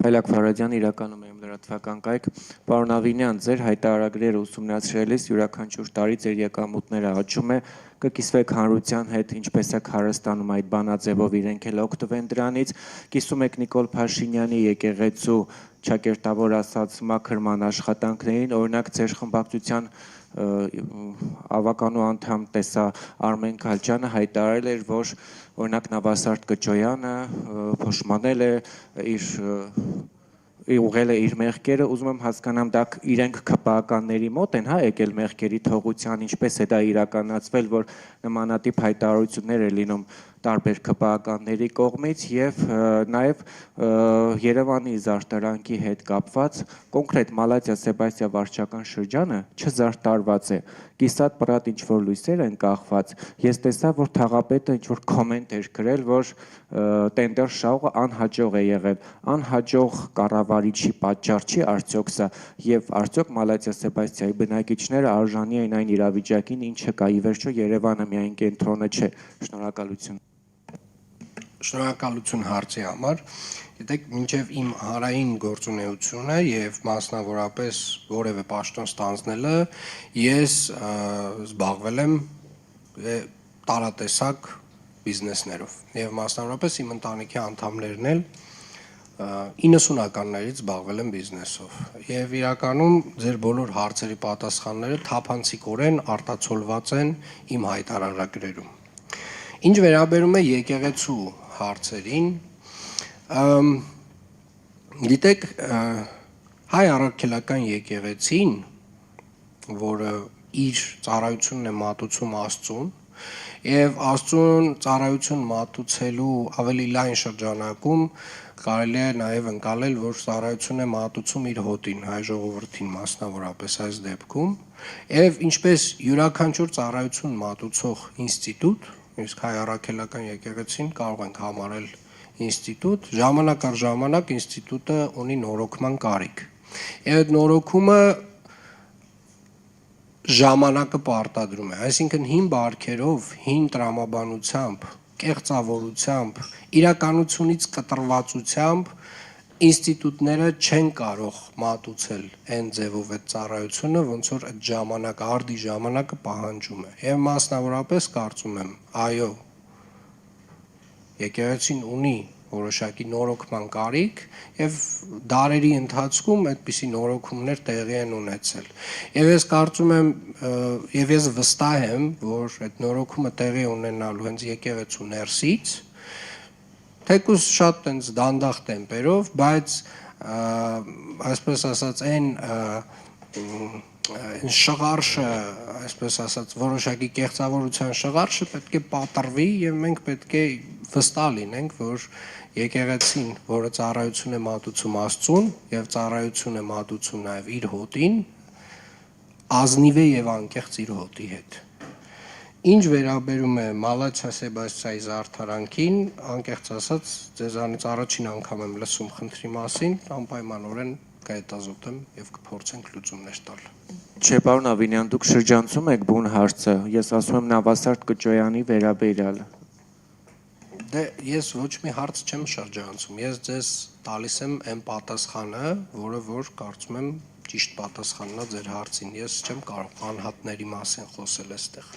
Փայլակ Ֆարադյան, իրականում եմ լրատվական կայք, պարոն Ավինյան, ձեր հայտարարագրերը ուսումնասիրելիս յուրաքանչյուր տարի ձեր եկամուտները աճում է, կկիսվեք հանրության հետ, ինչպես եք հարստանում այդ բանաձևով, իրենք էլ օգտվեն դրանից, կիսում եք Նիկոլ Փաշինյանի եկեղեցու ճակերտավոր ասած մաքրման աշխատանքներին, օրինակ ձեր խմբակցության ավականու անդամ տեսա Արմեն Քալչյանը հայտարարել էր, որ օրինակ Նավասարդ Կճոյանը փոշմանել է ուղղել է իր մեղքերը, ուզում եմ հասկանամ դա իրենք ԿՊԱ-ականների մոտ են, հա, եկել մեղքերի թողության, ինչպես է դա իրականացվել, որ նմանատիպ հայտարարություններ է լինում տարբեր ԿՊԱ-ականների կողմից եւ նաեւ Երևանի զարդարանքի հետ կապված կոնկրետ Մալաթիա Սեբաստիա վարչական շրջանը չզարդարված է, կիսատ պրատ ինչ որ լույսեր են կախված, ես տեսա, որ թաղապետը ինչ որ կոմենտ էր գրել, որ տենդեր շահողը անհաջող է եղել, անհաջող կառավարիչի պատճառ չի արդյոք սա եւ արդյոք Մալաթիա Սեբաստիայի բնակիչները արժանի են այն իրավիճակին, ինչը կա, ի վերջո Երևանը միայն կենտրոնը չէ, շնորհակալություն։ Շնորհակալություն հարցի համար։ Գիտեք, մինչև իմ հանրային գործունեությունը եւ մասնավորապես որևէ պաշտոն ստանձնելը ես զբաղվել եմ տարատեսակ բիզնեսներով եւ մասնավորապես իմ ընտանիքի անդամներն էլ 90-ականներից զբաղվել են բիզնեսով եւ իրականում ձեր բոլոր հարցերի պատասխանները թափանցիկորեն արտացոլված են իմ հայտարարագրերում։ Ինչ վերաբերում է եկեղեցու հարցերին, գիտեք, հայ առաքելական եկեղեցին, որը իր ծառայությունն է մատուցում Աստծուն, եւ Աստծուն ծառայություն մատուցելու ավելի լայն շրջանակում կարելի է նաեւ ընկալել, որ ծառայություն է մատուցում իր հոտին, հայ ժողովրդին մասնավորապես այս դեպքում, եւ ինչպես յուրաքանչյուր ծառայություն մատուցող ինստիտուտ, իսկ հայ առաքելական եկեղեցին կարող ենք համարել ինստիտուտ, ժամանակ առ ժամանակ ինստիտուտը ունի նորոգման կարիք։ Եվ այդ նորոգումը ժամանակը պարտադրում է, այսինքն հին բարքերով, հին տրամաբանությամբ, կեղծավորությամբ, իրականությունից կտրվածությամբ ինստիտուտները չեն կարող մատուցել այն ձևով այդ ծառայությունը, ոնց որ այդ ժամանակը, արդի ժամանակը պահանջում է։ Եվ մասնավորապես կարծում եմ, այո, եկեղեցին ունի որոշակի նորոգման կարիք եւ դարերի ընթացքում այդպիսի նորոգումներ տեղի են ունեցել։ Եվ ես կարծում եմ եւ ես վստահ եմ, որ այդ նորոգումը տեղի ունենալու հենց եկեղեցու ներսից, թեկուզ շատ այնց դանդաղ տեմպերով, բայց այսպես ասած այն շղարշը, այսպես ասած, որոշակի կեղծավորության շղարշը պետք է պատռվի եւ մենք պետք է վստահ լինենք, որ եկեղեցին, որը ծառայություն է մատուցում Աստծուն եւ ծառայություն է մատուցում նաեւ իր հոտին, ազնիվ է եւ անկեղծ իր հոտի հետ։ Ինչ վերաբերում է Մալաթիա Սեբաստիայի զարդարանքին, անկեղծ ասած, ձեզանից առաջին անգամ եմ լսում խնդրի մասին, անպայմանորեն կհետազոտեմ եւ կփորձենք լուծումներ տալ։ Չէ, պարոն Ավինյան, դուք շրջանցում եք բուն հարցը, ես ասում եմ Նավասարդ Կճոյանի վերաբերյալ։ Դե ես ոչ մի հարց չեմ շրջանցում, ես ձեզ տալիս եմ այն պատասխանը, որը որ կարծում եմ ճիշտ պատասխանն է ձեր հարցին, ես չեմ կարող անհատների մասին խոսել այստեղ։